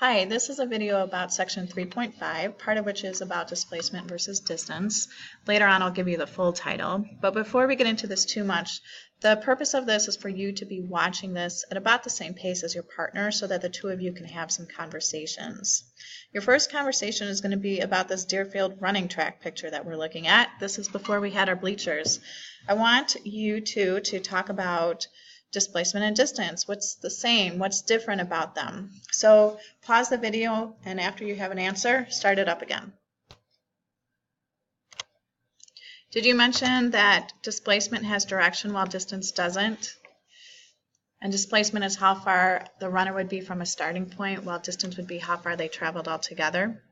Hi, this is a video about section 3.5, part of which is about displacement versus distance. Later on I'll give you the full title, but before we get into this too much, the purpose of this is for you to be watching this at about the same pace as your partner so that the two of you can have some conversations. Your first conversation is going to be about this Deerfield running track picture that we're looking at. This is before we had our bleachers. I want you two to talk about displacement and distance. What's the same? What's different about them? So pause the video, and after you have an answer, start it up again. Did you mention that displacement has direction while distance doesn't? And displacement is how far the runner would be from a starting point, while distance would be how far they traveled altogether.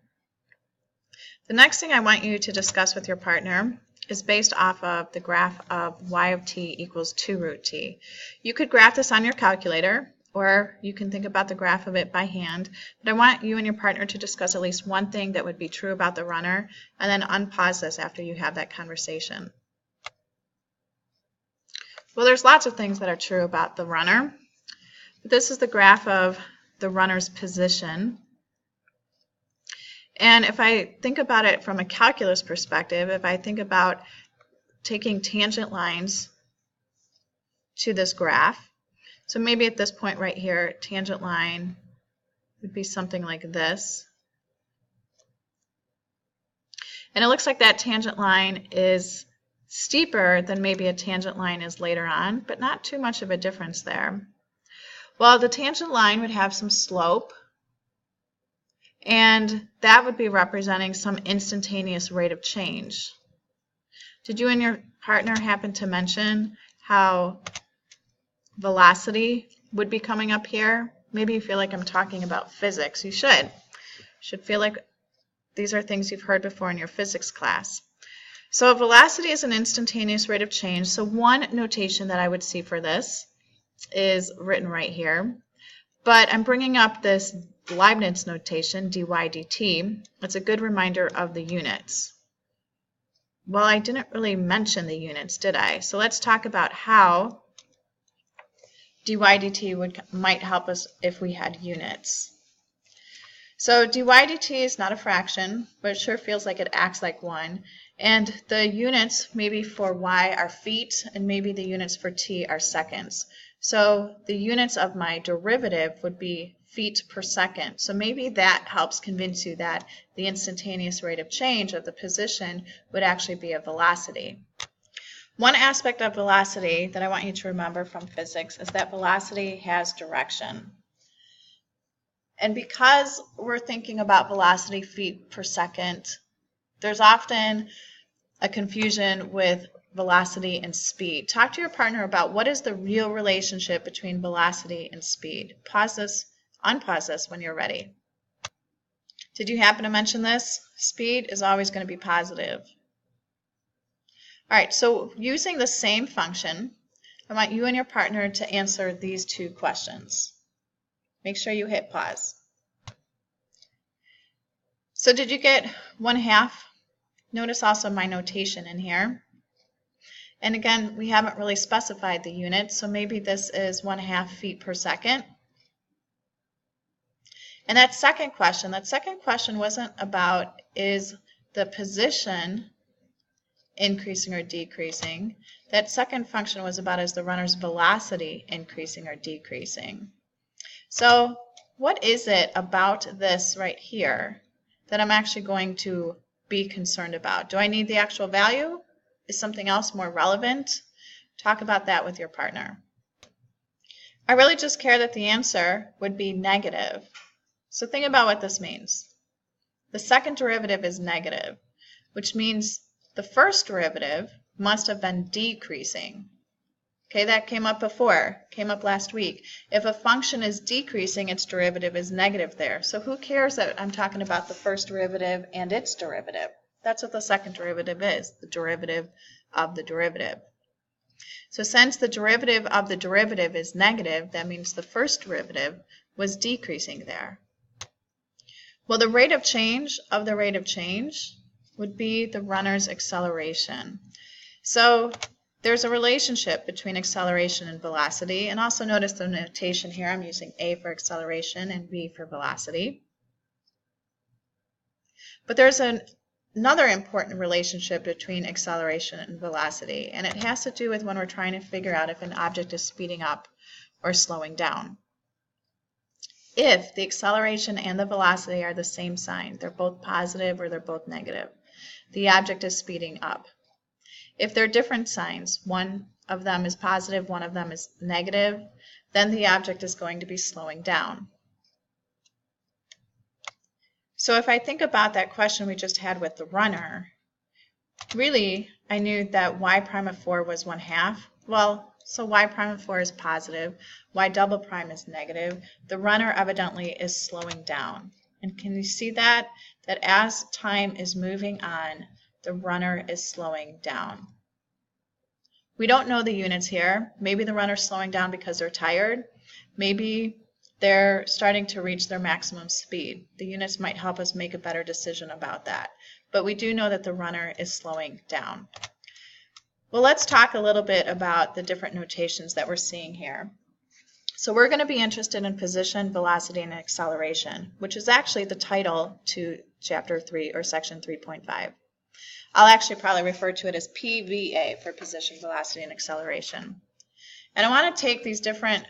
The next thing I want you to discuss with your partner is based off of the graph of y of t equals 2 root t. You could graph this on your calculator, or you can think about the graph of it by hand, but I want you and your partner to discuss at least one thing that would be true about the runner, and then unpause this after you have that conversation. Well, there's lots of things that are true about the runner. This is the graph of the runner's position. And if I think about it from a calculus perspective, if I think about taking tangent lines to this graph, so maybe at this point right here, tangent line would be something like this. And it looks like that tangent line is steeper than maybe a tangent line is later on, but not too much of a difference there. Well, the tangent line would have some slope, and that would be representing some instantaneous rate of change. Did you and your partner happen to mention how velocity would be coming up here? Maybe you feel like I'm talking about physics. You should feel like these are things you've heard before in your physics class. So velocity is an instantaneous rate of change. So one notation that I would see for this is written right here. But I'm bringing up this Leibniz notation, dy dt. It's a good reminder of the units. Well, I didn't really mention the units, did I? So let's talk about how dy dt might help us if we had units. So dy dt is not a fraction, but it sure feels like it acts like one. And the units maybe for y are feet, and maybe the units for t are seconds. So the units of my derivative would be feet per second. So maybe that helps convince you that the instantaneous rate of change of the position would actually be a velocity. One aspect of velocity that I want you to remember from physics is that velocity has direction. And because we're thinking about velocity feet per second, there's often a confusion with velocity and speed. Talk to your partner about what is the real relationship between velocity and speed. Pause this, unpause this when you're ready. Did you happen to mention this? Speed is always going to be positive. All right, so using the same function, I want you and your partner to answer these two questions. Make sure you hit pause. So did you get 1/2? Notice also my notation in here. And again, we haven't really specified the unit, so maybe this is 1/2 feet per second. And that second question wasn't about is the position increasing or decreasing. That second function was about is the runner's velocity increasing or decreasing. So what is it about this right here that I'm actually going to be concerned about? Do I need the actual value? Is something else more relevant? Talk about that with your partner. I really just care that the answer would be negative. So think about what this means. The second derivative is negative, which means the first derivative must have been decreasing. Okay, that came up before, came up last week. If a function is decreasing, its derivative is negative there. So who cares that I'm talking about the first derivative and its derivative? That's what the second derivative is, the derivative of the derivative. So since the derivative of the derivative is negative, that means the first derivative was decreasing there. Well, the rate of change of the rate of change would be the runner's acceleration. So there's a relationship between acceleration and velocity, and also notice the notation here. I'm using A for acceleration and V for velocity. But there's another important relationship between acceleration and velocity, and it has to do with when we're trying to figure out if an object is speeding up or slowing down. If the acceleration and the velocity are the same sign, they're both positive or they're both negative, the object is speeding up. If they're different signs, one of them is positive, one of them is negative, then the object is going to be slowing down. So if I think about that question we just had with the runner, really I knew that y prime of 4 was 1/2. Well, so y prime of 4 is positive, y double prime is negative. The runner evidently is slowing down. And can you see that? That as time is moving on, the runner is slowing down. We don't know the units here. Maybe the runner's slowing down because they're tired. Maybe they're starting to reach their maximum speed. The units might help us make a better decision about that. But we do know that the runner is slowing down. Well, let's talk a little bit about the different notations that we're seeing here. So we're going to be interested in position, velocity, and acceleration, which is actually the title to Chapter 3 or Section 3.5. I'll actually probably refer to it as PVA for position, velocity, and acceleration. And I want to take these different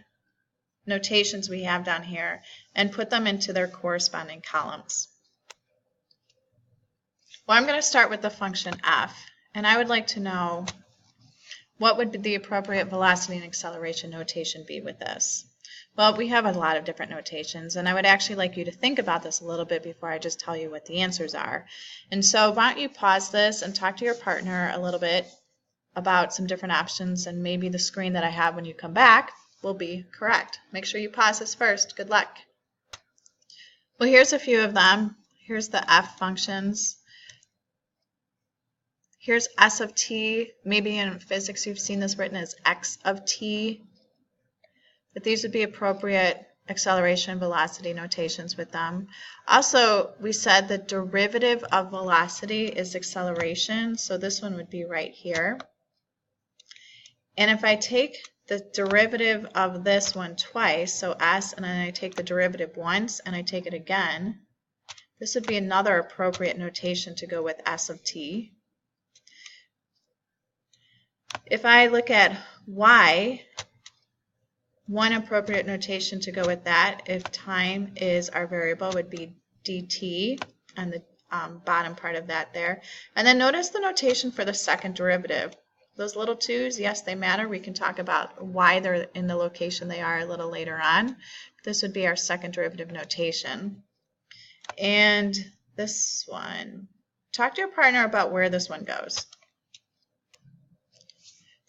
notations we have down here and put them into their corresponding columns. Well, I'm going to start with the function f, and I would like to know what would the appropriate velocity and acceleration notation be with this. Well, we have a lot of different notations, and I would actually like you to think about this a little bit before I just tell you what the answers are. And so why don't you pause this and talk to your partner a little bit about some different options, and maybe the screen that I have when you come back will be correct. Make sure you pause this first. Good luck. Well, here's a few of them. Here's the f functions. Here's s of t. Maybe in physics you've seen this written as x of t. But these would be appropriate acceleration velocity notations with them. Also, we said the derivative of velocity is acceleration, so this one would be right here. And if I take the derivative of this one twice, so s, and then I take the derivative once and I take it again, this would be another appropriate notation to go with s of t. If I look at y, one appropriate notation to go with that, if time is our variable, would be dt on the bottom part of that there. And then notice the notation for the second derivative. Those little 2's, yes, they matter. We can talk about why they're in the location they are a little later on. This would be our second derivative notation. And this one, talk to your partner about where this one goes.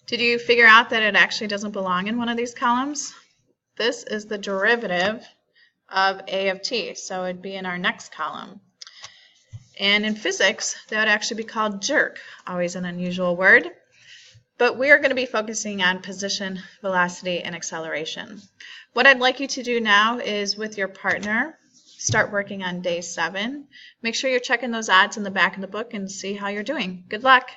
Did you figure out that it actually doesn't belong in one of these columns? This is the derivative of a of t, so it'd be in our next column. And in physics, that would actually be called jerk, always an unusual word. But we are going to be focusing on position, velocity, and acceleration. What I'd like you to do now is, with your partner, start working on day 7. Make sure you're checking those odds in the back of the book and see how you're doing. Good luck!